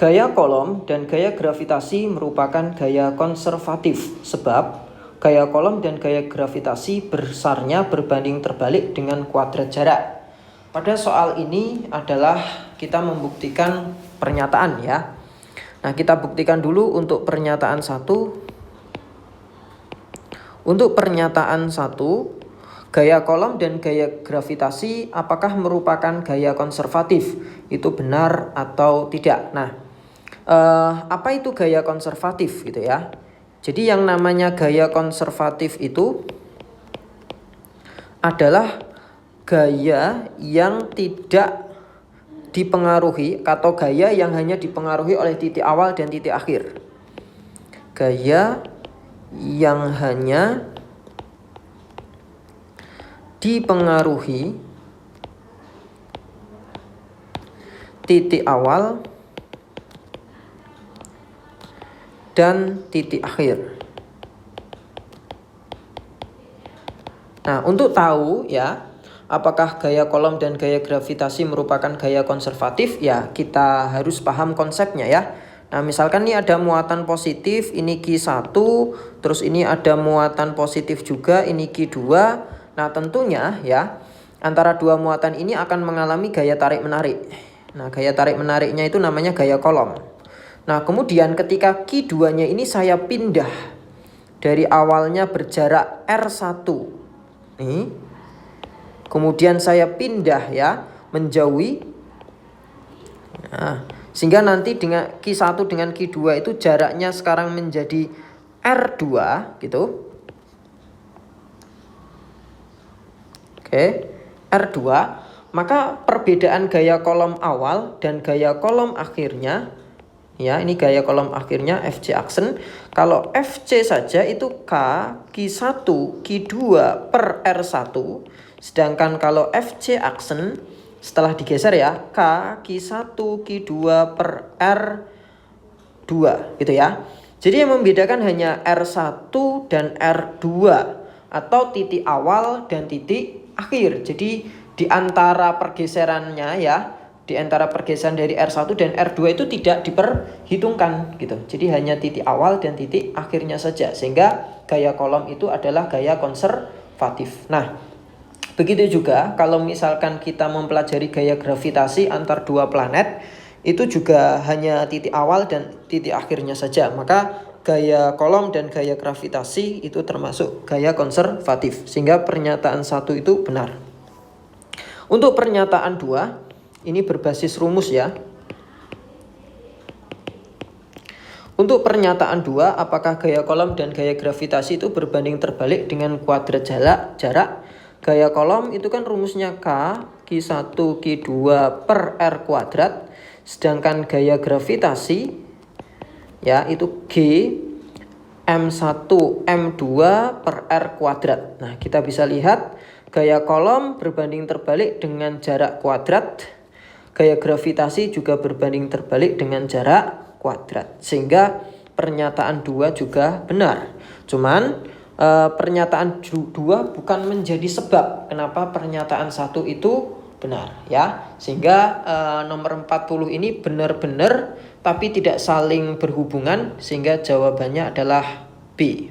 Gaya kolom dan gaya gravitasi merupakan gaya konservatif sebab gaya kolom dan gaya gravitasi besarnya berbanding terbalik dengan kuadrat jarak. Pada soal ini adalah kita membuktikan pernyataan ya. Nah, kita buktikan dulu untuk pernyataan 1. Untuk pernyataan 1, gaya kolom dan gaya gravitasi apakah merupakan gaya konservatif? Itu benar atau tidak? Nah, apa itu gaya konservatif gitu ya? Jadi yang namanya gaya konservatif itu adalah gaya yang tidak dipengaruhi atau gaya yang hanya dipengaruhi oleh titik awal dan titik akhir. Gaya yang hanya dipengaruhi titik awal dan titik akhir. Nah, untuk tahu ya apakah gaya kolom dan gaya gravitasi merupakan gaya konservatif, ya kita harus paham konsepnya ya. Nah, misalkan ini ada muatan positif, ini Q1, terus ini ada muatan positif juga, ini Q2. Nah, tentunya ya antara dua muatan ini akan mengalami gaya tarik-menarik. Nah, gaya tarik-menariknya itu namanya gaya kolom. Nah, kemudian ketika Q2-nya ini saya pindah dari awalnya berjarak R1 nih, kemudian saya pindah ya menjauhi. Nah, sehingga nanti dengan Q1 dengan Q2 itu jaraknya sekarang menjadi R2 gitu. Oke, R2. Maka perbedaan gaya kolom awal dan gaya kolom akhirnya ya, ini gaya kolom akhirnya FC aksen. Kalau FC saja itu K Q1 Q2 per R1. Sedangkan kalau FC aksen setelah digeser ya K Q1 Q2 per R2 gitu ya. Jadi yang membedakan hanya R1 dan R2 atau titik awal dan titik akhir. Jadi di antara pergeserannya ya, di antara pergeseran dari R1 dan R2 itu tidak diperhitungkan gitu. Jadi hanya titik awal dan titik akhirnya saja. Sehingga gaya kolom itu adalah gaya konservatif. Nah, begitu juga kalau misalkan kita mempelajari gaya gravitasi antar dua planet, itu juga hanya titik awal dan titik akhirnya saja. Maka gaya kolom dan gaya gravitasi itu termasuk gaya konservatif. Sehingga pernyataan 1 itu benar. Untuk pernyataan 2, ini berbasis rumus ya. Untuk pernyataan 2, apakah gaya kolom dan gaya gravitasi itu berbanding terbalik dengan kuadrat jarak? Gaya kolom itu kan rumusnya K Q1 Q2 per R kuadrat. Sedangkan gaya gravitasi ya itu G M1 M2 per R kuadrat. Nah, kita bisa lihat gaya kolom berbanding terbalik dengan jarak kuadrat. Gaya gravitasi juga berbanding terbalik dengan jarak kuadrat. Sehingga pernyataan 2 juga benar. Cuman pernyataan 2 bukan menjadi sebab kenapa pernyataan 1 itu benar ya. Sehingga nomor 40 ini benar-benar tapi tidak saling berhubungan, sehingga jawabannya adalah B.